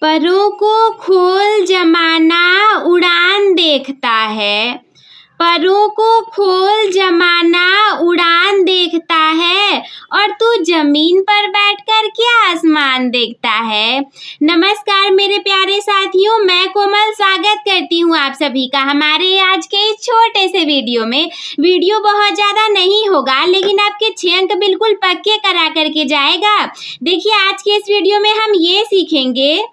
परों को खोल जमाना उड़ान देखता है, परों को खोल जमाना उड़ान देखता है, और तू जमीन पर बैठकर क्या आसमान देखता है। नमस्कार मेरे प्यारे साथियों, मैं कोमल स्वागत करती हूँ आप सभी का हमारे आज के इस छोटे से वीडियो में। वीडियो बहुत ज़्यादा नहीं होगा, लेकिन आपके 6 अंक बिल्कुल पक्के करा करके जाएगा। देखिए, आज के इस वीडियो में हम ये सीखेंगे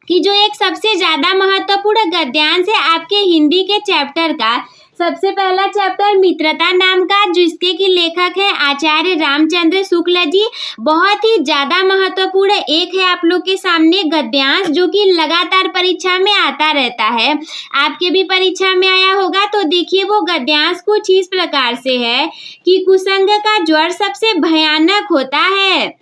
कि जो एक सबसे ज़्यादा महत्वपूर्ण गद्यांश है आपके हिंदी के चैप्टर का, सबसे पहला चैप्टर मित्रता नाम का, जिसके की लेखक है आचार्य रामचंद्र शुक्ल जी। बहुत ही ज़्यादा महत्वपूर्ण एक है आप लोग के सामने गद्यांश, जो कि लगातार परीक्षा में आता रहता है। आपके भी परीक्षा में आया होगा। तो देखिए, वो गद्यांश कुछ इस प्रकार से है कि कुसंग का ज्वर सबसे भयानक होता है।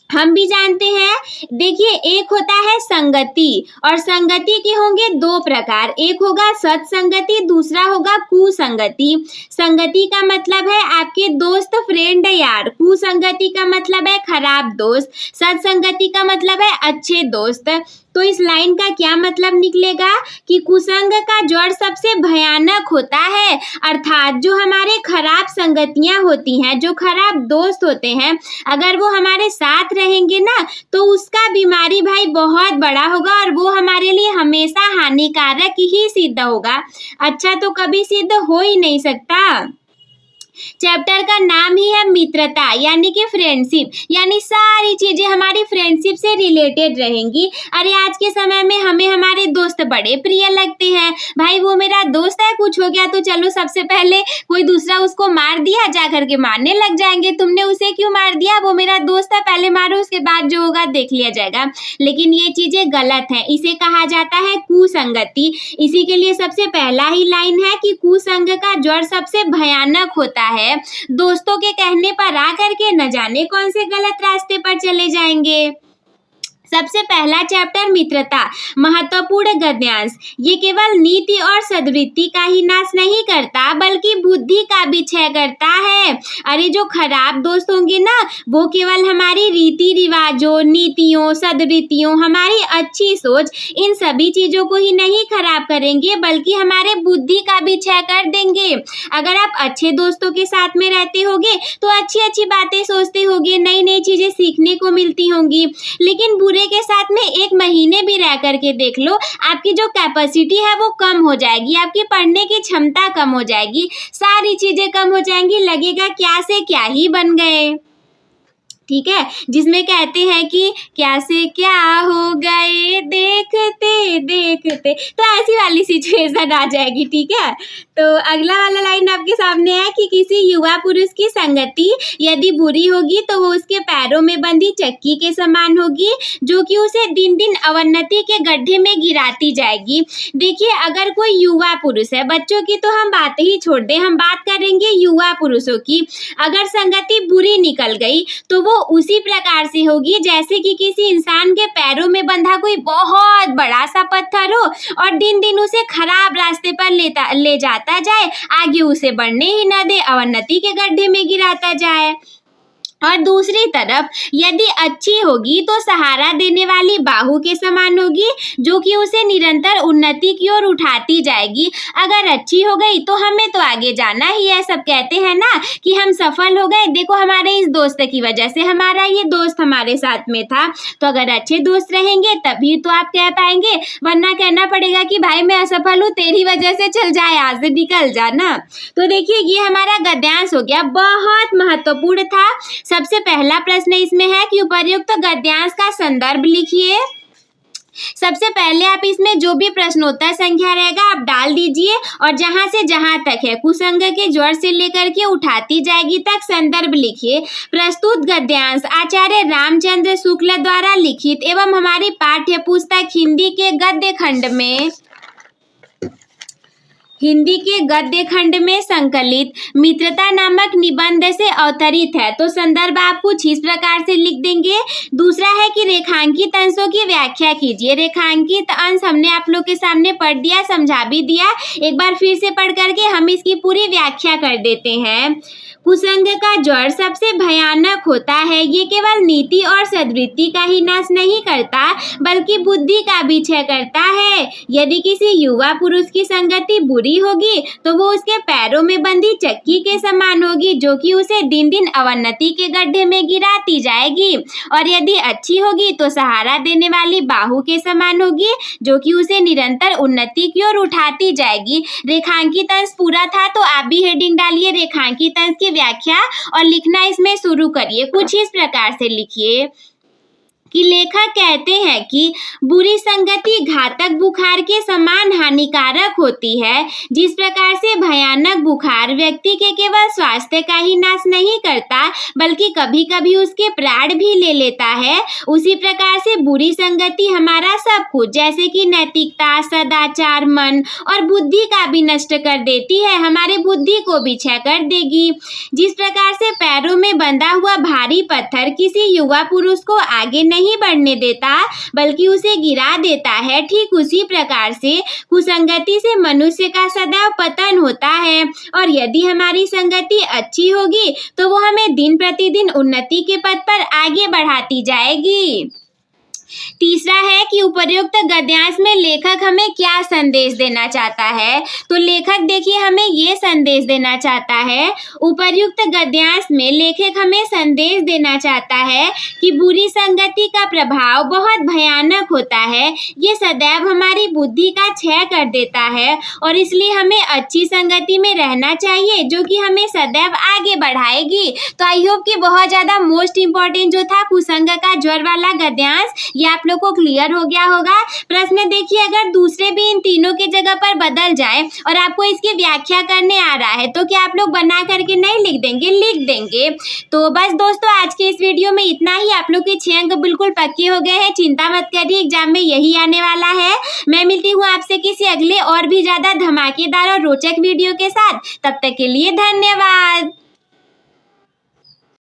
हम भी जानते हैं। देखिए, एक होता है संगति, और संगति के होंगे 2 प्रकार, एक होगा सत्संगति, दूसरा होगा कुसंगति। संगति का मतलब है आपके दोस्त, फ्रेंड, यार। कुसंगति का मतलब है खराब दोस्त। सत्संगति का मतलब है अच्छे दोस्त। तो इस लाइन का क्या मतलब निकलेगा कि कुसंग का ज्वर सबसे भयानक होता है, अर्थात जो हमारे खराब संगतियां होती हैं, जो खराब दोस्त होते हैं, अगर वो हमारे साथ रहेंगे ना, तो उसका बीमारी भाई बहुत बड़ा होगा, और वो हमारे लिए हमेशा हानिकारक ही सिद्ध होगा। अच्छा तो कभी सिद्ध हो ही नहीं सकता। चैप्टर का नाम ही है मित्रता, यानी कि फ्रेंडशिप, यानी सारी चीजें हमारी फ्रेंडशिप से रिलेटेड रहेंगी। अरे आज के समय में हमें हमारे दोस्त बड़े प्रिय लगते हैं। भाई वो मेरा दोस्त है, कुछ हो गया तो चलो सबसे पहले कोई दूसरा उसको मार दिया, जा करके मारने लग जाएंगे। तुमने उसे क्यों मार दिया, वो मेरा दोस्त है, पहले मारो, उसके बाद जो होगा देख लिया जाएगा। लेकिन ये चीजें गलत हैं, इसे कहा जाता है कुसंगति। इसी के लिए सबसे पहला ही लाइन है कि कुसंग का ज्वर सबसे भयानक होता है। दोस्तों के कहने पर आकर के न जाने कौन से गलत रास्ते पर चले जाएंगे। सबसे पहला चैप्टर मित्रता, महत्वपूर्ण गद्यांश। ये केवल नीति और सद्वृत्ति का ही नाश नहीं करता, बल्कि बुद्धि का भी क्षय करता है। अरे जो खराब दोस्त होंगे ना, वो केवल हमारी रीति रिवाजों, नीतियों, सद्वृत्तियों, हमारी अच्छी सोच, इन सभी चीजों को ही नहीं खराब करेंगे, बल्कि हमारे बुद्धि का भी क्षय कर देंगे। अगर आप अच्छे दोस्तों के साथ में रहते होगे तो अच्छी अच्छी बातें सोचते होगे, नई नई चीजें सीखने को मिलती होंगी। लेकिन बुरे के साथ में 1 महीने भी रह करके देख लो, आपकी जो कैपेसिटी है वो कम हो जाएगी, आपकी पढ़ने की क्षमता कम हो जाएगी, सारी चीजें कम हो जाएंगी, लगेगा क्या से क्या ही बन गए। ठीक है, जिसमें कहते हैं कि क्या से क्या हो गए देखते देखते, तो ऐसी वाली सिचुएशन आ जाएगी। ठीक है, तो अगला वाला लाइन आपके सामने है कि किसी युवा पुरुष की संगति यदि बुरी होगी तो वो उसके पैरों में बंधी चक्की के समान होगी, जो कि उसे दिन दिन अवनति के गड्ढे में गिराती जाएगी। देखिए, अगर कोई युवा पुरुष है, बच्चों की तो हम बात ही छोड़ दें, हम बात करेंगे युवा पुरुषों की। अगर संगति बुरी निकल गई तो वो उसी प्रकार से होगी जैसे कि किसी इंसान के पैरों में बंधा कोई बहुत बड़ा सा पत्थर हो, और दिन दिन उसे खराब रास्ते पर ले जाता जाए, आगे उसे बढ़ने ही न दे, अवनति के गड्ढे में गिराता जाए। और दूसरी तरफ यदि अच्छी होगी तो सहारा देने वाली बाहु के समान होगी, जो कि उसे निरंतर उन्नति की ओर उठाती जाएगी। अगर अच्छी हो गई तो हमें तो आगे जाना ही है। सब कहते हैं ना कि हम सफल हो गए, देखो हमारे इस दोस्त की वजह से, हमारा ये दोस्त हमारे साथ में था। तो अगर अच्छे दोस्त रहेंगे तभी तो आप कह पाएंगे, वरना कहना पड़ेगा कि भाई मैं असफल हूँ, तेरी वजह से, चल जा यहाँ से, निकल जाना। तो देखिए, ये हमारा गद्यांश हो गया, बहुत महत्वपूर्ण था। सबसे पहला प्रश्न इसमें है कि उपर्युक्त गद्यांश का संदर्भ लिखिए। सबसे पहले आप इसमें जो भी प्रश्नोत्तर संख्या रहेगा आप डाल दीजिए, और जहां से जहां तक है कुसंग के ज्वर से लेकर के उठाती जाएगी तक संदर्भ लिखिए। प्रस्तुत गद्यांश आचार्य रामचंद्र शुक्ल द्वारा लिखित एवं हमारी पाठ्य पुस्तक हिंदी के गद्य खंड में संकलित मित्रता नामक निबंध से अवतरित है। तो संदर्भ आप कुछ इस प्रकार से लिख देंगे। दूसरा है कि रेखांकित अंशों की व्याख्या कीजिए। रेखांकित अंश हमने आप लोग के सामने पढ़ दिया, समझा भी दिया, एक बार फिर से पढ़ करके हम इसकी पूरी व्याख्या कर देते हैं। कुसंग का ज्वर सबसे भयानक होता है। ये केवल नीति और सद्वृत्ति का ही नाश नहीं करता बल्कि बुद्धि का भी क्षय करता है। यदि किसी युवा पुरुष की संगति बुरी होगी तो वो उसके पैरों में बंधी चक्की के समान होगी, जो कि उसे दिन दिन अवनति के गड्ढे में गिराती जाएगी, और यदि अच्छी होगी तो सहारा देने वाली बाहु के समान होगी, जो कि उसे निरंतर उन्नति की ओर उठाती जाएगी। रेखांकित अंश पूरा था, तो आप भी हेडिंग डालिए रेखांकित अंश की व्याख्या और लिखना इसमें शुरू करिए। कुछ इस प्रकार से लिखिए कि लेखक कहते हैं कि बुरी संगति घातक बुखार के समान हानिकारक होती है। जिस प्रकार से भयानक बुखार व्यक्ति के केवल स्वास्थ्य का ही नाश नहीं करता बल्कि कभी कभी उसके प्राण भी ले लेता है, उसी प्रकार से बुरी संगति हमारा सब कुछ जैसे कि नैतिकता, सदाचार, मन और बुद्धि का भी नष्ट कर देती है, हमारे बुद्धि को भी क्षय कर देगी। जिस प्रकार से पैरों में बंधा हुआ भारी पत्थर किसी युवा पुरुष को आगे नहीं बढ़ने देता बल्कि उसे गिरा देता है, ठीक उसी प्रकार से कुसंगति से मनुष्य का सदैव पतन होता है। और यदि हमारी संगति अच्छी होगी तो वो हमें दिन प्रतिदिन उन्नति के पथ पर आगे बढ़ाती जाएगी। तीसरा है कि उपर्युक्त गद्यांश में लेखक हमें क्या संदेश देना चाहता है। तो लेखक देखिए हमें ये संदेश देना चाहता है, उपर्युक्त गद्यांश में लेखक हमें संदेश देना चाहता है कि बुरी संगति का प्रभाव बहुत भयानक होता है। ये सदैव हमारी बुद्धि का क्षय कर देता है और इसलिए हमें अच्छी संगति में रहना चाहिए जो कि हमें सदैव आगे बढ़ाएगी। तो आई होप कि बहुत ज़्यादा मोस्ट इम्पॉर्टेंट जो था कुसंग का ज्वर वाला गद्यांश ये आप लोग को क्लियर हो गया होगा। प्रश्न देखिए, अगर दूसरे भी इन तीनों के जगह पर बदल जाए और आपको इसकी व्याख्या करने आ रहा है तो क्या आप लोग बना करके नहीं लिख देंगे? लिख देंगे। तो बस दोस्तों आज के इस वीडियो में इतना ही। आप लोग के 6 अंक बिल्कुल पक्के हो गए हैं, चिंता मत करिए, एग्जाम में यही आने वाला है। मैं मिलती हूँ आपसे किसी अगले और भी ज्यादा धमाकेदार और रोचक वीडियो के साथ। तब तक के लिए धन्यवाद।